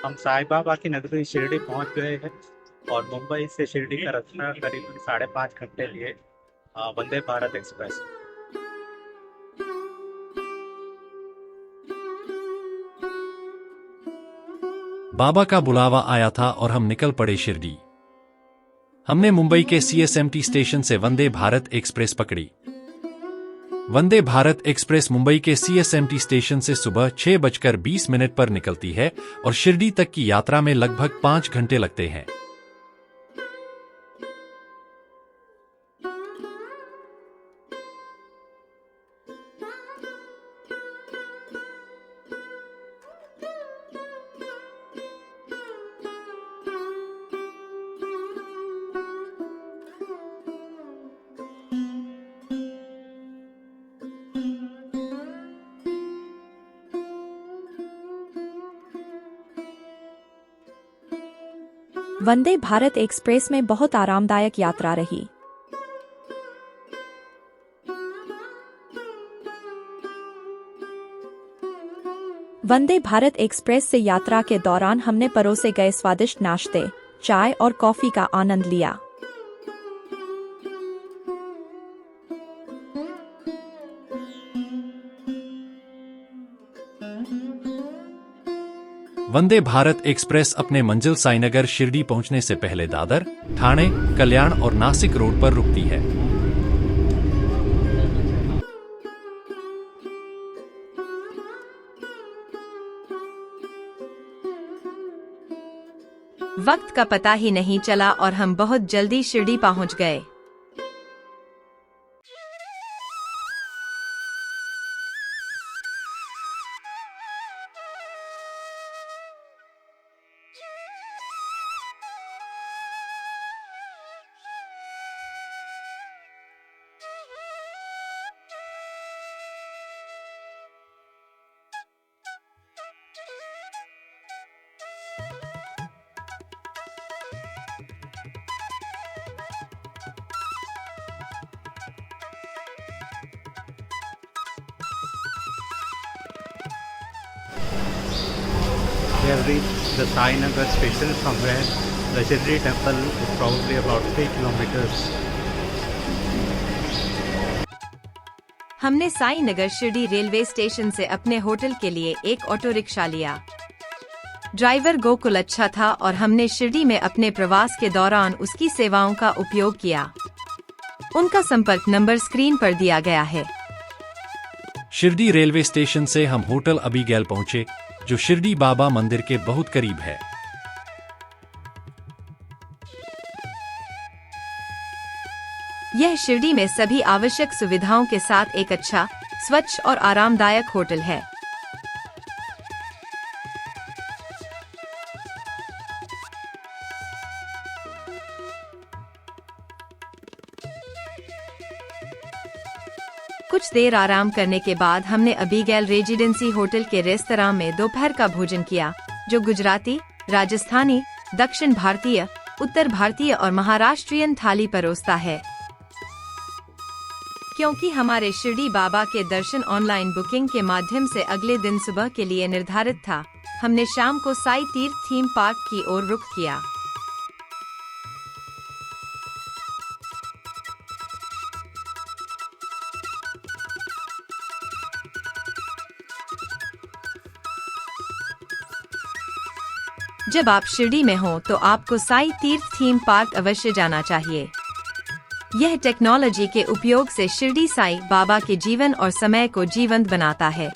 हम साईं बाबा की नगरी शिरडी पहुंच गए हैं। और मुंबई से शिरडी का रास्ता करीब 5.5 घंटे लिए वंदे भारत एक्सप्रेस। बाबा का बुलावा आया था और हम निकल पड़े शिरडी। हमने मुंबई के सीएसएमटी स्टेशन से वंदे भारत एक्सप्रेस पकड़ी। वंदे भारत एक्सप्रेस मुंबई के सीएसएमटी स्टेशन से सुबह 6:20 पर निकलती है और शिरडी तक की यात्रा में लगभग 5 घंटे लगते हैं। वंदे भारत एक्सप्रेस में बहुत आरामदायक यात्रा रही। वंदे भारत एक्सप्रेस से यात्रा के दौरान हमने परोसे गए स्वादिष्ट नाश्ते, चाय और कॉफी का आनंद लिया। वंदे भारत एक्सप्रेस अपने मंजिल साईनगर शिरडी पहुंचने से पहले दादर, ठाणे, कल्याण और नासिक रोड पर रुकती है। वक्त का पता ही नहीं चला और हम बहुत जल्दी शिरडी पहुंच गए। We have reached the Sainagar station from where the Shirdi temple is probably about 3 kilometers. हमने साईं नगर शिरडी रेलवे स्टेशन से अपने होटल के लिए एक ऑटो रिक्शा लिया। ड्राइवर गोकुल अच्छा था और हमने शिरडी में अपने प्रवास के दौरान उसकी सेवाओं का उपयोग किया। उनका संपर्क नंबर स्क्रीन पर दिया गया है। शिरडी रेलवे स्टेशन से हम होटल अबीगैल पहुंचे, जो शिरडी बाबा मंदिर के बहुत करीब है। यह शिरडी में सभी आवश्यक सुविधाओं के साथ एक अच्छा, स्वच्छ और आरामदायक होटल है। कुछ देर आराम करने के बाद हमने अबीगैल रेजिडेंसी होटल के रेस्तरां में दोपहर का भोजन किया, जो गुजराती, राजस्थानी, दक्षिण भारतीय, उत्तर भारतीय और महाराष्ट्रियन थाली परोसता है। क्योंकि हमारे शिरडी बाबा के दर्शन ऑनलाइन बुकिंग के माध्यम से अगले दिन सुबह के लिए निर्धारित था, हमने शाम को साई तीर्थ थीम पार्क की ओर रुख किया। जब आप शिरडी में हो तो आपको साई तीर्थ थीम पार्क अवश्य जाना चाहिए। यह टेक्नोलॉजी के उपयोग से शिरडी साई बाबा के जीवन और समय को जीवंत बनाता है।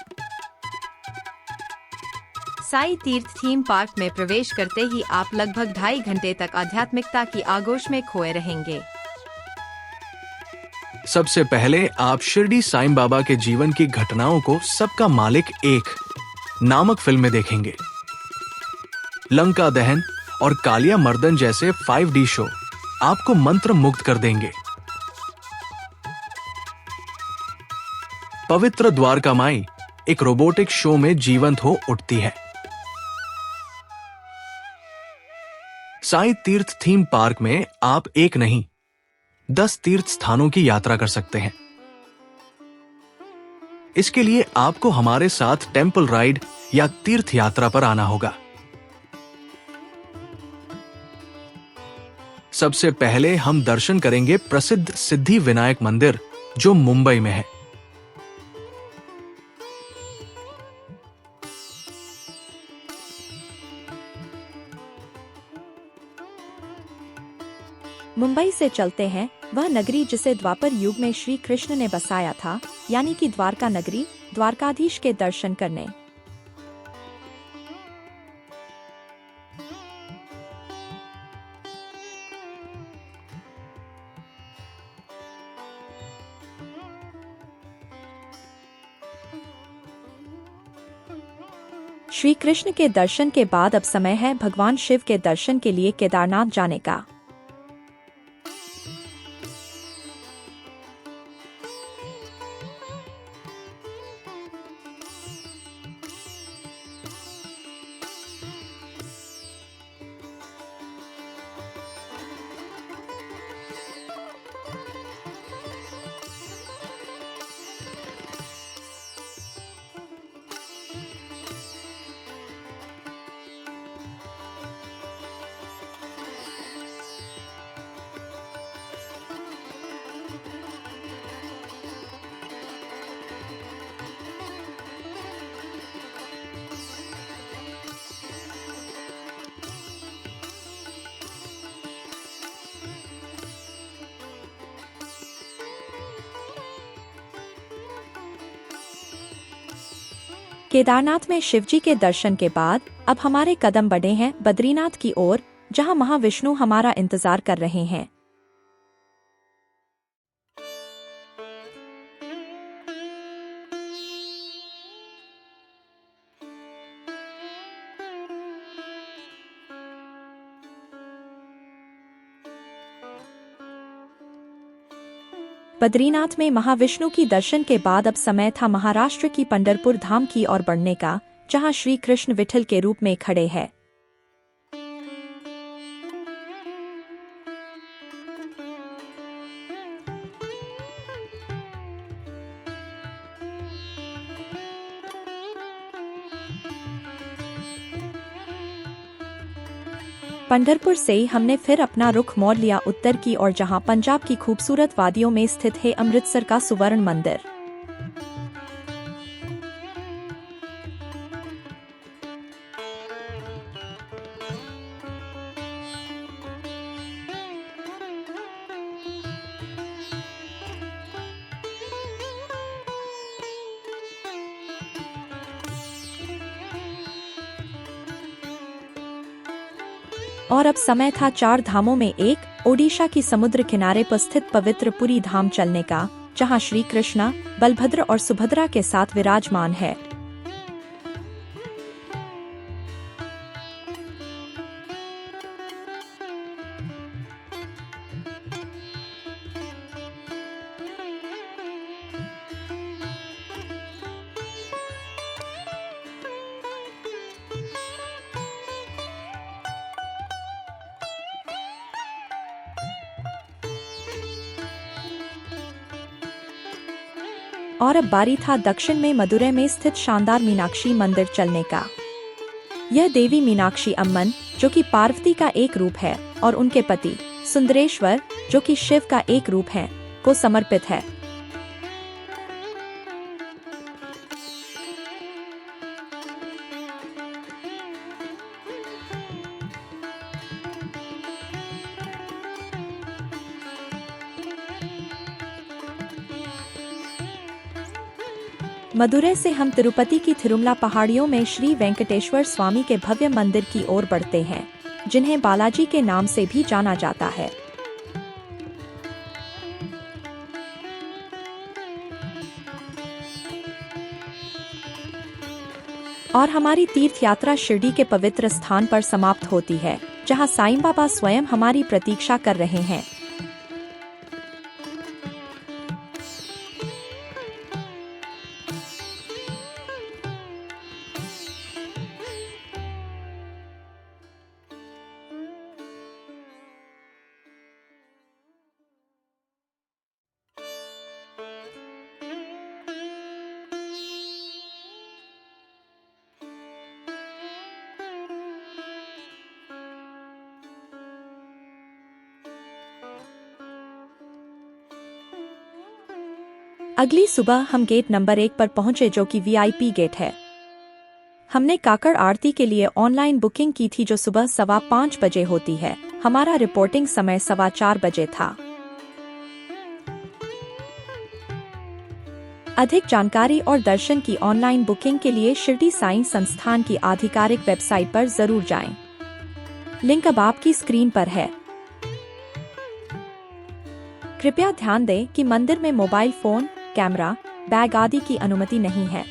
साई तीर्थ थीम पार्क में प्रवेश करते ही आप लगभग 2.5 घंटे तक आध्यात्मिकता की आगोश में खोए रहेंगे। सबसे पहले आप शिरडी साईं बाबा के जीवन की घटनाओं को सबका मालिक एक नामक फिल्म में देखेंगे। लंका दहन और कालिया मर्दन जैसे 5D शो आपको मंत्र मुग्ध कर देंगे। पवित्र द्वारका माई एक रोबोटिक शो में जीवंत हो उठती है। साई तीर्थ थीम पार्क में आप एक नहीं 10 तीर्थ स्थानों की यात्रा कर सकते हैं। इसके लिए आपको हमारे साथ टेंपल राइड या तीर्थ यात्रा पर आना होगा। सबसे पहले हम दर्शन करेंगे प्रसिद्ध सिद्धि विनायक मंदिर जो मुंबई में है। मुंबई से चलते हैं वह नगरी जिसे द्वापर युग में श्री कृष्ण ने बसाया था, यानी कि द्वारका नगरी, द्वारकाधीश के दर्शन करने। श्री कृष्ण के दर्शन के बाद अब समय है भगवान शिव के दर्शन के लिए केदारनाथ जाने का। केदारनाथ में शिवजी के दर्शन के बाद अब हमारे कदम बढ़े हैं बद्रीनाथ की ओर, जहां महाविष्णु हमारा इंतजार कर रहे हैं। बद्रीनाथ में महाविष्णु की दर्शन के बाद अब समय था महाराष्ट्र की पंढरपुर धाम की ओर बढ़ने का, जहां श्री कृष्ण विठल के रूप में खड़े हैं। पंढरपुर से हमने फिर अपना रुख मोड़ लिया उत्तर की ओर, जहां पंजाब की खूबसूरत वादियों में स्थित है अमृतसर का सुवर्ण मंदिर। और अब समय था चार धामों में एक ओडिशा की समुद्र किनारे पर स्थित पवित्र पुरी धाम चलने का, जहां श्री कृष्णा, बलभद्र और सुभद्रा के साथ विराजमान है। और अब बारी था दक्षिण में मदुरै में स्थित शानदार मीनाक्षी मंदिर चलने का। यह देवी मीनाक्षी अम्मन, जो कि पार्वती का एक रूप है, और उनके पति सुंदरेश्वर, जो कि शिव का एक रूप है, को समर्पित है। मदुरै से हम तिरुपति की थिरुमला पहाड़ियों में श्री वेंकटेश्वर स्वामी के भव्य मंदिर की ओर बढ़ते हैं, जिन्हें बालाजी के नाम से भी जाना जाता है। और हमारी तीर्थ यात्रा शिरडी के पवित्र स्थान पर समाप्त होती है, जहां साईं बाबा स्वयं हमारी प्रतीक्षा कर रहे हैं। अगली सुबह हम गेट नंबर 1 पर पहुंचे, जो कि वीआईपी गेट है। हमने काकड़ आरती के लिए ऑनलाइन बुकिंग की थी, जो सुबह 5:15 बजे होती है। हमारा रिपोर्टिंग समय 4:15 बजे था। अधिक जानकारी और दर्शन की ऑनलाइन बुकिंग के लिए शिरडी साईं संस्थान की आधिकारिक वेबसाइट पर जरूर जाएं। लिंक अब आपकी स्क्रीन पर है। कृपया ध्यान दें कि मंदिर में मोबाइल फोन, कैमरा, बैग आदि की अनुमति नहीं है।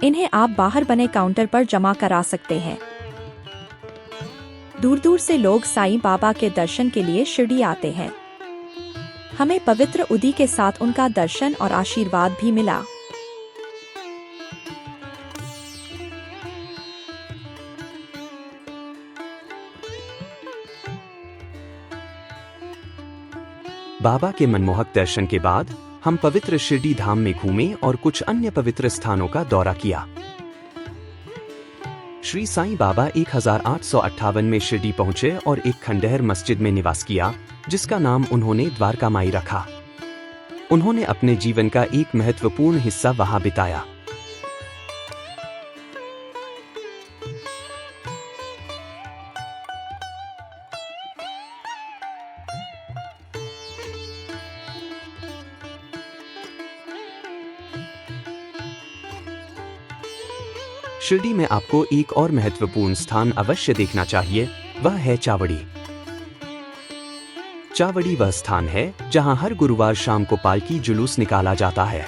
इन्हें आप बाहर बने काउंटर पर जमा करा सकते हैं। दूर दूर से लोग साईं बाबा के दर्शन के लिए शिरडी आते हैं। हमें पवित्र उदी के साथ उनका दर्शन और आशीर्वाद भी मिला। बाबा के मनमोहक दर्शन के बाद हम पवित्र शिरडी धाम में घूमे और कुछ अन्य पवित्र स्थानों का दौरा किया। श्री साईं बाबा 1858 में शिरडी पहुंचे और एक खंडहर मस्जिद में निवास किया, जिसका नाम उन्होंने द्वारका माई रखा। उन्होंने अपने जीवन का एक महत्वपूर्ण हिस्सा वहां बिताया। शिरडी में आपको एक और महत्वपूर्ण स्थान अवश्य देखना चाहिए, वह है चावड़ी। चावड़ी वह स्थान है जहां हर गुरुवार शाम को पालकी जुलूस निकाला जाता है।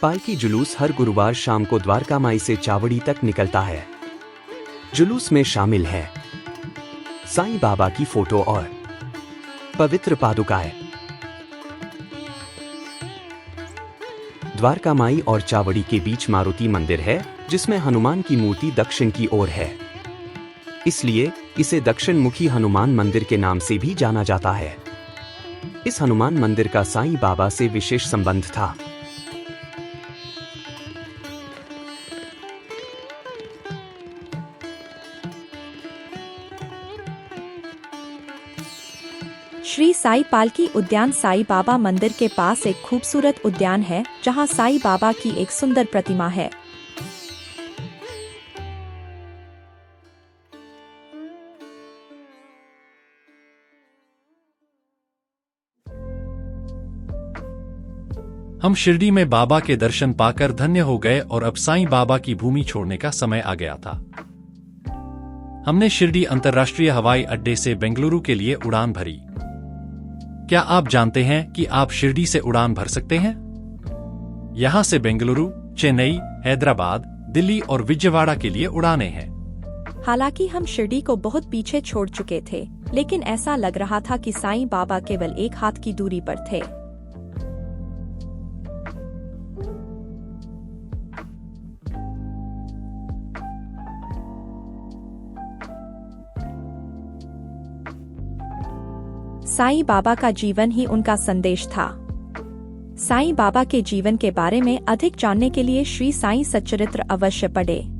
पालकी जुलूस हर गुरुवार शाम को द्वारका माई से चावड़ी तक निकलता है। जुलूस में शामिल है साईं बाबा की फोटो और पवित्र पादुकाएं। द्वारका माई और चावड़ी के बीच मारुति मंदिर है, जिसमें हनुमान की मूर्ति दक्षिण की ओर है। इसलिए इसे दक्षिण मुखी हनुमान मंदिर के नाम से भी जाना जाता है। इस हनुमान मंदिर का साईं बाबा से विशेष संबंध था। श्री साई पालकी उद्यान साई बाबा मंदिर के पास एक खूबसूरत उद्यान है, जहां साई बाबा की एक सुंदर प्रतिमा है। हम शिरडी में बाबा के दर्शन पाकर धन्य हो गए और अब साईं बाबा की भूमि छोड़ने का समय आ गया था। हमने शिरडी अंतर्राष्ट्रीय हवाई अड्डे से बेंगलुरु के लिए उड़ान भरी। क्या आप जानते हैं कि आप शिरडी से उड़ान भर सकते हैं? यहां से बेंगलुरु, चेन्नई, हैदराबाद, दिल्ली और विजयवाड़ा के लिए उड़ानें हैं। हालांकि हम शिरडी को बहुत पीछे छोड़ चुके थे, लेकिन ऐसा लग रहा था कि साईं बाबा केवल एक हाथ की दूरी पर थे। साईं बाबा का जीवन ही उनका संदेश था। साईं बाबा के जीवन के बारे में अधिक जानने के लिए श्री साईं सच्चरित्र अवश्य पढ़ें।